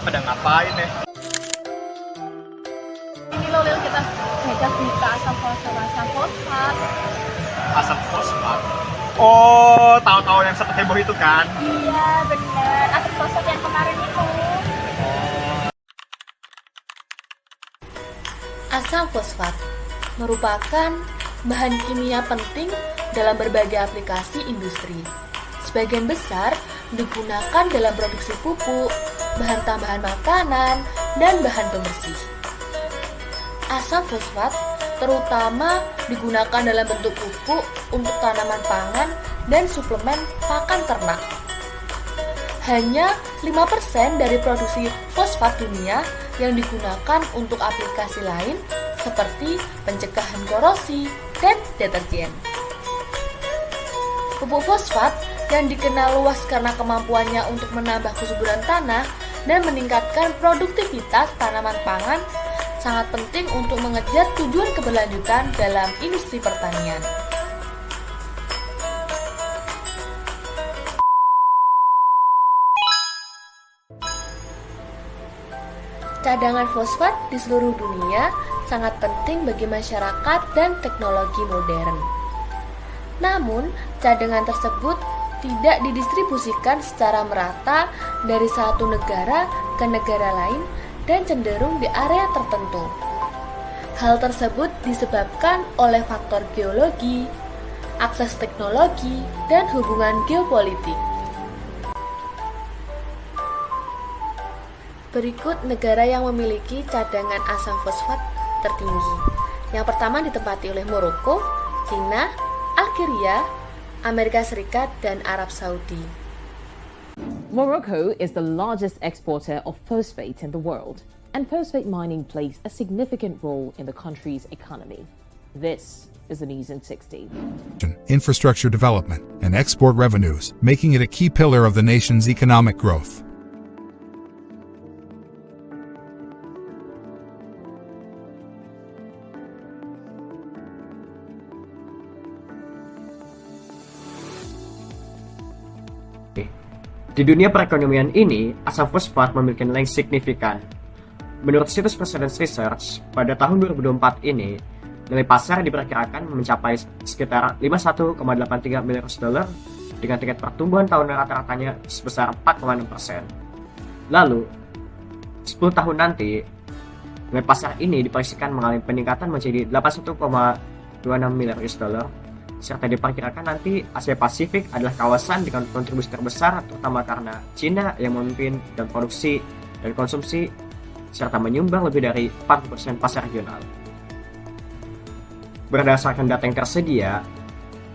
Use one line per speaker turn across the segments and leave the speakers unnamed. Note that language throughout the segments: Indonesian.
pada ngapain ya?
Ini loh Lil, kita baca berita asam fosfat.
Asam fosfat. Oh, tahu-tahu yang sempat heboh itu kan?
Iya bener, asam fosfat yang kemarin itu.
Asam fosfat merupakan bahan kimia penting dalam berbagai aplikasi industri. Sebagian besar digunakan dalam produksi pupuk, bahan tambahan makanan, dan bahan pembersih. Asam fosfat terutama digunakan dalam bentuk pupuk untuk tanaman pangan dan suplemen pakan ternak. Hanya 5% dari produksi fosfat dunia yang digunakan untuk aplikasi lain seperti pencegahan korosi dan deterjen. Pupuk fosfat yang dikenal luas karena kemampuannya untuk menambah kesuburan tanah dan meningkatkan produktivitas tanaman pangan sangat penting untuk mengejar tujuan keberlanjutan dalam industri pertanian. Cadangan fosfat di seluruh dunia sangat penting bagi masyarakat dan teknologi modern. Namun, cadangan tersebut tidak didistribusikan secara merata dari satu negara ke negara lain dan cenderung di area tertentu. Hal tersebut disebabkan oleh faktor geologi, akses teknologi, dan hubungan geopolitik. Berikut negara yang memiliki cadangan asam fosfat tertinggi. Yang pertama ditempati oleh Maroko, China, Algeria, Amerika Serikat, dan Arab Saudi.
Morocco is the largest exporter of phosphate in the world, and phosphate mining plays a significant role in the country's economy. This is the News in 60.
Infrastructure development and export revenues, making it a key pillar of the nation's economic growth.
Di dunia perekonomian ini, asam fosfat memiliki nilai signifikan. Menurut situs Precedence Research, pada tahun 2024 ini, nilai pasar diperkirakan mencapai sekitar 51,83 miliar dolar dengan tingkat pertumbuhan tahunan rata-ratanya sebesar 4,6%. Lalu, 10 tahun nanti, nilai pasar ini diproyeksikan mengalami peningkatan menjadi 81,26 miliar dolar, serta diperkirakan nanti Asia Pasifik adalah kawasan dengan kontribusi terbesar, terutama karena Cina yang memimpin dan produksi dan konsumsi serta menyumbang lebih dari 40% pasar regional. Berdasarkan data yang tersedia,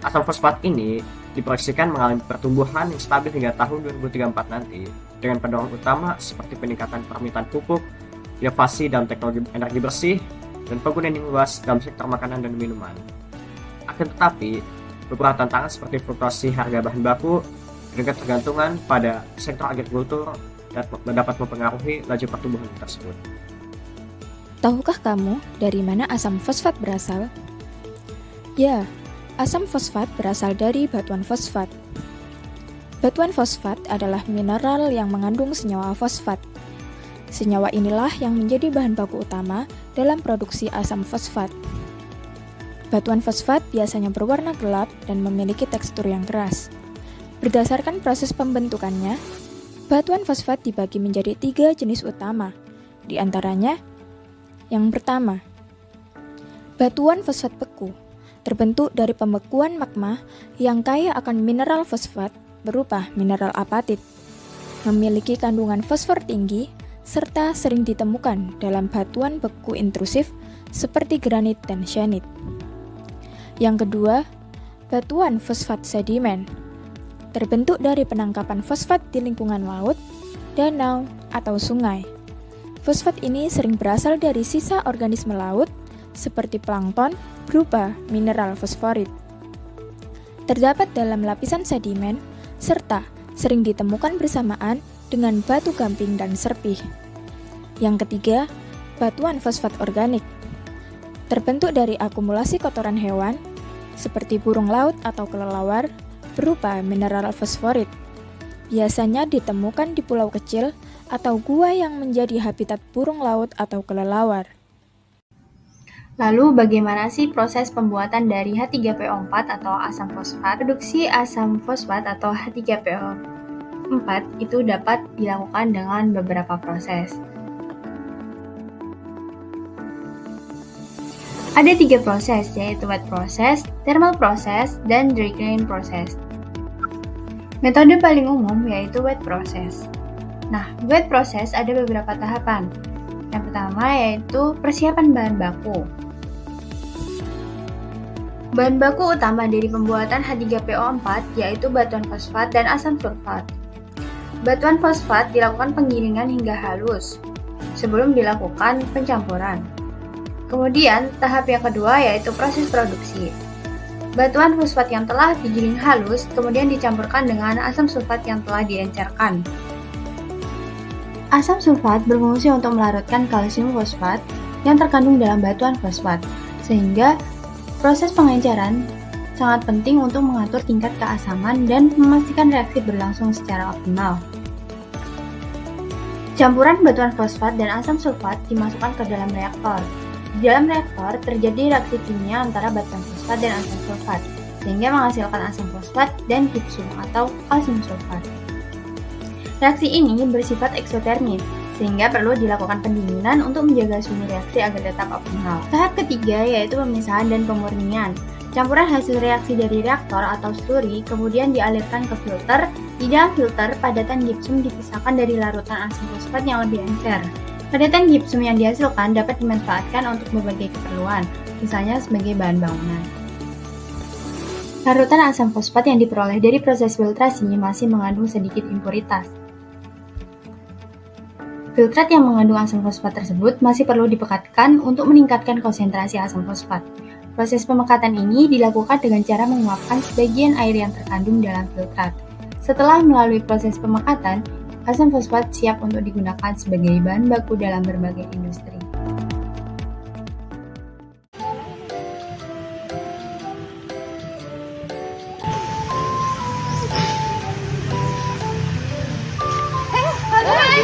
asam fosfat ini diproyeksikan mengalami pertumbuhan yang stabil hingga tahun 2034 nanti dengan pendorong utama seperti peningkatan permintaan pupuk, inovasi dalam teknologi energi bersih, dan penggunaan yang luas dalam sektor makanan dan minuman. Akan tetapi, beberapa tantangan seperti fluktuasi harga bahan baku dan ketergantungan pada sektor agrikultur dapat mempengaruhi laju pertumbuhan tersebut.
Tahukah kamu dari mana asam fosfat berasal? Ya, asam fosfat berasal dari batuan fosfat. Batuan fosfat adalah mineral yang mengandung senyawa fosfat. Senyawa inilah yang menjadi bahan baku utama dalam produksi asam fosfat. Batuan fosfat biasanya berwarna gelap dan memiliki tekstur yang keras. Berdasarkan proses pembentukannya, batuan fosfat dibagi menjadi 3 jenis utama. Di antaranya, yang pertama, batuan fosfat beku, terbentuk dari pembekuan magma yang kaya akan mineral fosfat berupa mineral apatit, memiliki kandungan fosfor tinggi, serta sering ditemukan dalam batuan beku intrusif seperti granit dan syenit. Yang kedua, batuan fosfat sedimen, terbentuk dari penangkapan fosfat di lingkungan laut, danau, atau sungai. Fosfat ini sering berasal dari sisa organisme laut, seperti plankton, berupa mineral fosforit. Terdapat dalam lapisan sedimen, serta sering ditemukan bersamaan dengan batu gamping dan serpih. Yang ketiga, batuan fosfat organik, terbentuk dari akumulasi kotoran hewan, seperti burung laut atau kelelawar, berupa mineral fosforit. Biasanya ditemukan di pulau kecil atau gua yang menjadi habitat burung laut atau kelelawar.
Lalu bagaimana sih proses pembuatan dari H3PO4 atau asam fosfat? Produksi asam fosfat atau H3PO4 itu dapat dilakukan dengan beberapa proses. Ada 3 proses, yaitu wet process, thermal process, dan dry cleaning process. Metode paling umum yaitu wet process. Nah, wet process ada beberapa tahapan. Yang pertama yaitu persiapan bahan baku. Bahan baku utama dari pembuatan H3PO4 yaitu batuan fosfat dan asam sulfat. Batuan fosfat dilakukan penggilingan hingga halus sebelum dilakukan pencampuran. Kemudian, tahap yang kedua yaitu proses produksi. Batuan fosfat yang telah digiling halus kemudian dicampurkan dengan asam sulfat yang telah diencerkan. Asam sulfat berfungsi untuk melarutkan kalsium fosfat yang terkandung dalam batuan fosfat, sehingga proses pengenceran sangat penting untuk mengatur tingkat keasaman dan memastikan reaksi berlangsung secara optimal. Campuran batuan fosfat dan asam sulfat dimasukkan ke dalam reaktor. Di dalam reaktor terjadi reaksi kimia antara batuan fosfat dan asam sulfat, sehingga menghasilkan asam fosfat dan gipsum atau kalsium sulfat. Reaksi ini bersifat eksotermis, sehingga perlu dilakukan pendinginan untuk menjaga suhu reaksi agar tetap optimal. Tahap ketiga yaitu pemisahan dan pemurnian. Campuran hasil reaksi dari reaktor atau slurry kemudian dialirkan ke filter. Di dalam filter, padatan gipsum dipisahkan dari larutan asam fosfat yang lebih encer. Padatan gipsum yang dihasilkan dapat dimanfaatkan untuk berbagai keperluan, misalnya sebagai bahan bangunan. Larutan asam fosfat yang diperoleh dari proses filtrasi masih mengandung sedikit impuritas. Filtrat yang mengandung asam fosfat tersebut masih perlu dipekatkan untuk meningkatkan konsentrasi asam fosfat. Proses pemekatan ini dilakukan dengan cara menguapkan sebagian air yang terkandung dalam filtrat. Setelah melalui proses pemekatan, asam fosfat siap untuk digunakan sebagai bahan baku dalam berbagai industri.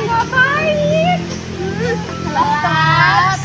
Ngapain? Lepas.